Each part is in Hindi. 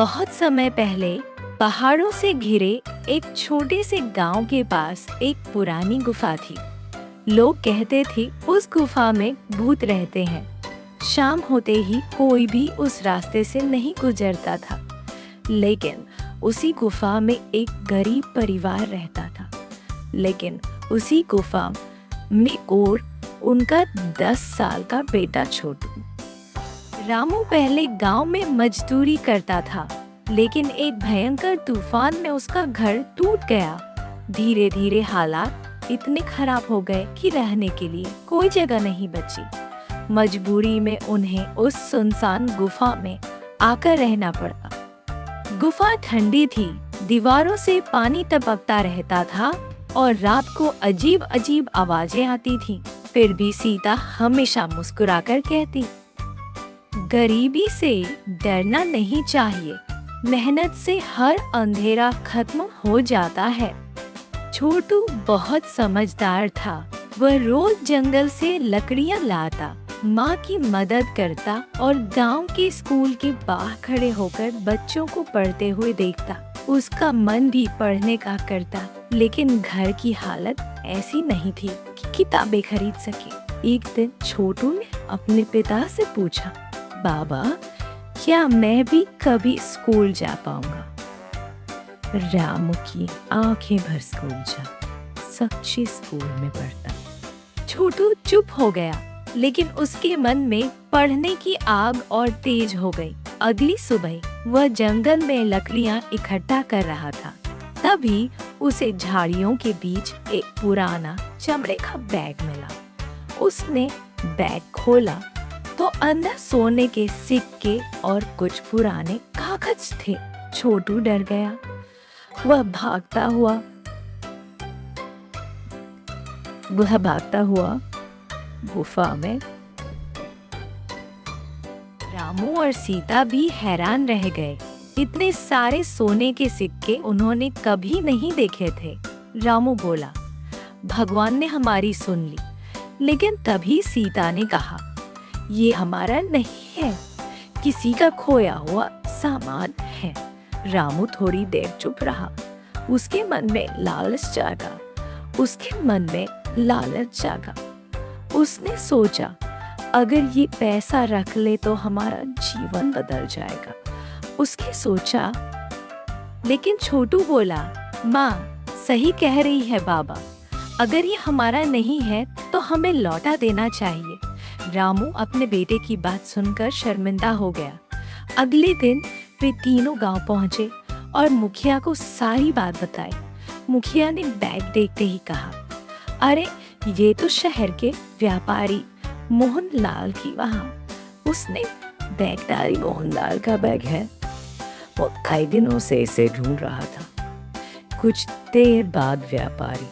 बहुत समय पहले पहाड़ों से घिरे एक छोटे से गांव के पास एक पुरानी गुफा थी। लोग कहते थे उस गुफा में भूत रहते हैं। शाम होते ही कोई भी उस रास्ते से नहीं गुजरता था। लेकिन उसी गुफा में एक गरीब परिवार रहता था। लेकिन उसी गुफा में और उनका 10 साल का बेटा छोटू। रामू पहले गांव में मजदूरी करता था, लेकिन एक भयंकर तूफान में उसका घर टूट गया। धीरे धीरे हालात इतने खराब हो गए कि रहने के लिए कोई जगह नहीं बची। मजबूरी में उन्हें उस सुनसान गुफा में आकर रहना पड़ा। गुफा ठंडी थी, दीवारों से पानी टपकता रहता था और रात को अजीब अजीब आवाजें आती थीं। फिर भी सीता हमेशा मुस्कुराकर कहती, गरीबी से डरना नहीं चाहिए, मेहनत से हर अंधेरा खत्म हो जाता है। छोटू बहुत समझदार था। वह रोज जंगल से लकड़ियां लाता, माँ की मदद करता और गांव के स्कूल के बाहर खड़े होकर बच्चों को पढ़ते हुए देखता। उसका मन भी पढ़ने का करता, लेकिन घर की हालत ऐसी नहीं थी कि किताबें खरीद सके। एक दिन छोटू ने अपने पिता से पूछा, बाबा, क्या मैं भी कभी स्कूल जा पाऊंगा? रामू की आंखें भर स्कूल जा, सच्चे स्कूल में पढ़ता। छोटू चुप हो गया, लेकिन उसके मन में पढ़ने की आग और तेज हो गई। अगली सुबह वह जंगल में लकड़ियां इकट्ठा कर रहा था। तभी उसे झाड़ियों के बीच एक पुराना चमड़े का बैग मिला। उसने बैग खोला तो अंदर सोने के सिक्के और कुछ पुराने कागज थे। छोटू डर गया। वह भागता हुआ गुफा में। रामू और सीता भी हैरान रह गए। इतने सारे सोने के सिक्के उन्होंने कभी नहीं देखे थे। रामू बोला, भगवान ने हमारी सुन ली। लेकिन तभी सीता ने कहा, ये हमारा नहीं है, किसी का खोया हुआ सामान है। रामू थोड़ी देर चुप रहा। उसके मन में लालच जागा। उसने सोचा, अगर ये पैसा रख ले तो हमारा जीवन बदल जाएगा। उसने सोचा, लेकिन छोटू बोला, माँ सही कह रही है बाबा, अगर ये हमारा नहीं है तो हमें लौटा देना चाहिए। रामू अपने बेटे की बात सुनकर शर्मिंदा हो गया। अगले दिन वे तीनों गांव पहुंचे और मुखिया को सारी बात बताई। मुखिया ने बैग देखते ही कहा, अरे ये तो शहर के व्यापारी मोहनलाल की वहाँ। उसने बैग डाली, मोहनलाल का बैग है। वो कई दिनों से इसे ढूंढ रहा था। कुछ देर बाद व्यापारी।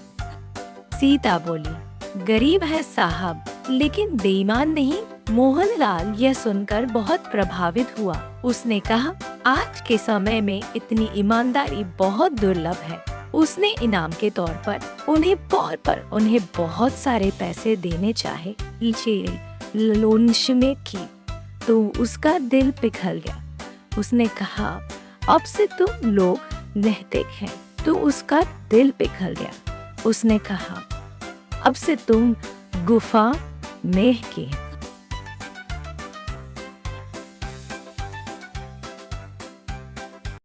सीता बोली, गरीब है साहब, लेकिन बेईमान नहीं। मोहनलाल यह सुनकर बहुत प्रभावित हुआ। उसने कहा, आज के समय में इतनी ईमानदारी बहुत दुर्लभ है। उसने इनाम के तौर पर उन्हें बहुत सारे पैसे देने चाहे। लोन में की तो उसका दिल पिघल गया। उसने कहा, अब से तुम लोग रहते हैं। तो उसका दिल पिघल गया। उसने कहा, अब से तुम गुफा में के